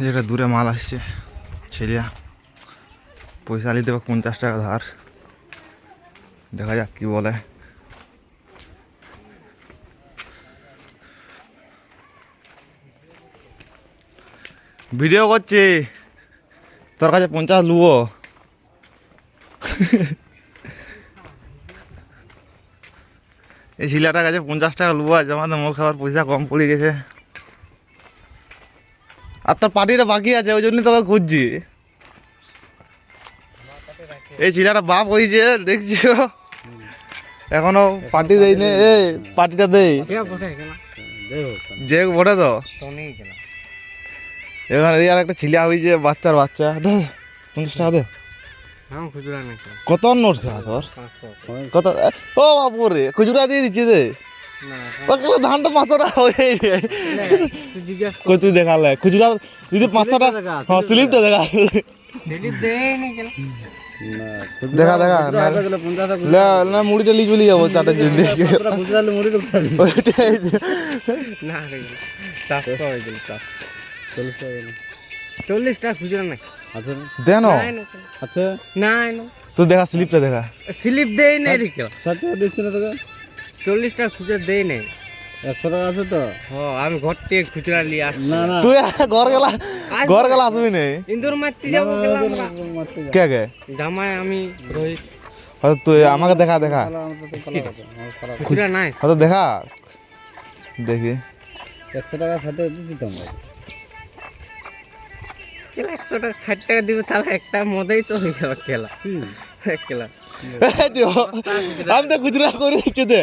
যেটা দূরে মাল আসছে ছেলিয়া পয়সা নিতে 50 টাকা ধার, দেখা যাক কি বলে। ভিডিও করছি, তোর কাছে 50 লুবো। এই ছেলেটার কাছে 50 টাকা লুবো, আজ আমাদের মোর খাবার পয়সা কম পড়ে গেছে। আর তোর পার্টিটা বাকি আছে, ওই জন্য তোকে খুঁজছি। এই ছেলেটা বাপ হয়েছে দেখছো, এখনো পার্টি দেয়নি। এই পার্টিটা দেই যে বটে তো, এখানে এই আর একটা ছেলে হয়েছে, বাচ্চার বাচ্চা। দে 50 টাকা দে। কত নোট খেলা তোর? কত? ও বাবু রে, খুচরা দিয়ে দিচ্ছি দে। ধানটা 500 টাকা হয়ে তুই দেখালে খুচরা যদি 500 টাকা। হ্যাঁ স্লিপটা দেখা, দেখা দেখা না, মুড়িটা লিয়ে চলে যাবো 4টার জন্য। দেন তুই দেখা, স্লিপটা দেখা। স্লিপ দেই নাই রে, 40 টাকা খুচরা দেই নাই। 100 টাকা আছে তো। আমি ঘর থেকে খুচরা নিয়ে আসছি। না না, তুই ঘর গেলা আসবি না। ইন্দুর মারতে যাবো কে কে জামাই আমি রোহিত। হয়তো তুই আমাকে দেখা দেখা, খুচরা নাই হয়তো দেখা দেখি। 100 টাকা সাথে দিতাম। 100 টাকা 60 টাকা দিবে, তাহলে একটা মদেই তো হয়ে যাবে খেলা। খেলা আমি তো খুচরা করে দিচ্ছি দে।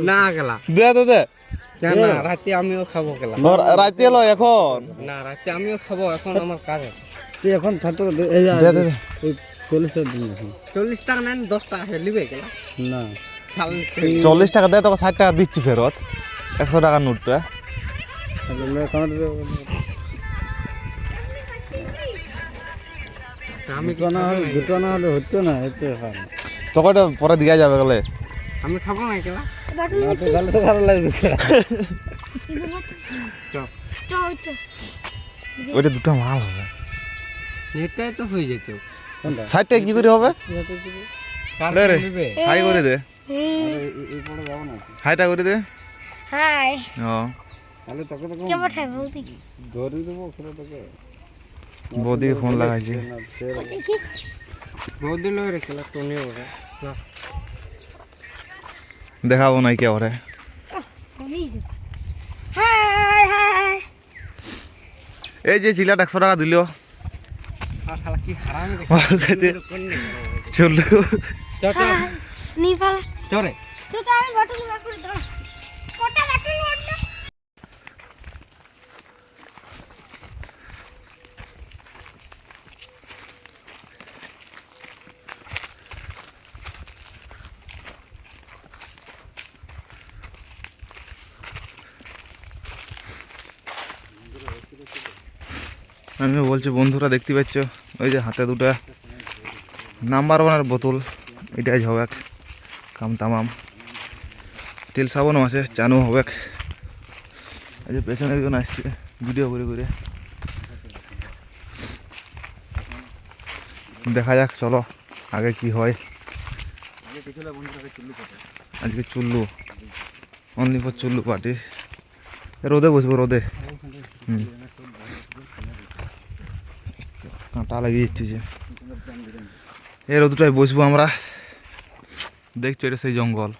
না খেলা দে দে দে। না, রাতে আমিও খাবো খেলা। রাতে এলো এখন? না, রাতে আমিও খাবো, এখন আমার কাজ আছে। তুই এখন ছাত্র দে দে দে। 40 টাকা দিন। 40 টাকা নেন, 10 টাকা লিবে খেলা। না 40 টাকা দে, তোকে 60 টাকা দিচ্ছি ফেরত। 100 টাকার নোটটা আমি দুটো না হলে হতো না, তোকে ওটা পরে দেওয়া যাবে গেলে। আমি খাবো না খেলা। ভালো তো ভালো লাগবে। ওইটা দুটো মাল হবে। এটাই তো হয়ে যেত। 60 টাকা কি করে হবে? রে হাই করে দে, হাইটা করে দে। হাই তাহলে তোকে তো কে পাঠায় বলতি? ধরে দেবো ওখানে তোকে। বৌদিকে ফোন লাগাইছি। বৌদি লয় রে খেলা, তো নিয়ে ওরে দেখাবো নাই কে ওরে। হাই হাই এই যে ছিলাটা 100 টাকা দিল, আর শালা কি হারামি চললো। নি পালা চরে তো আমি বটল বার করে দাও। কোটা বটল ওঠ না। আমি বলছি বন্ধুরা, দেখতে পাচ্ছ ওই যে হাতে দুটা নাম্বার 1-এর বোতল, এটাই হবে কাম তামাম। তেল সাবানও আছে, চানও হবে। এই যে পেছনে একজন আসছে ভিডিও করে করে, দেখা যাক চলো আগে কি হয়। আজকে চুল্লু, অনলি ফর চুল্লু পার্টি। রোদে বসবো, রোদে। কাঁটা লাগিয়ে দিচ্ছি যে এই রোদটায় বসবো আমরা। দেখছো এটা সেই জঙ্গল।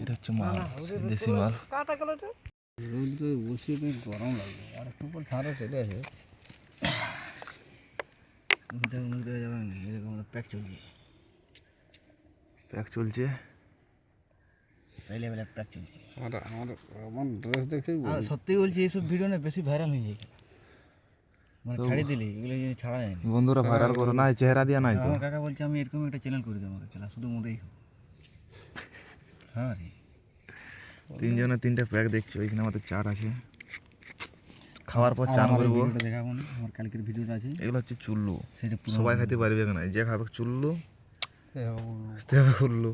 এটা হচ্ছে মাল, দেশি মাল। বসিয়ে তো গরম লাগবে, আর একটু পর ঠান্ডা চলে আসে। প্যাক চলছে, আমার ড্রেস দেখে সত্যি বলছি, এইসব ভিডিও না বেশি ভাইরাল হয়ে যায়, মানে ছাড়ি দিলে এগুলো ছাড়া যায় না। বন্ধুরা ভাইরাল করো না, চেহারা দিয়া নাই তো। আমার কাকা বলছে আমি এরকম একটা চ্যানেল করে দেবো, আমাকে খেলা শুধু মোদেই খাবো। হ্যাঁ রে, 3 জনের 3টা প্যাক দেখছো, এখানে আমাদের চাট আছে। খাওয়ার পর চান করবো। দেখাবো না, আমার কালকের ভিডিওটা আছে। এগুলো হচ্ছে চুল্লু, সেটা সবাই খাইতে পারবে না, যে খাবে চুল্লু, চুল্লু।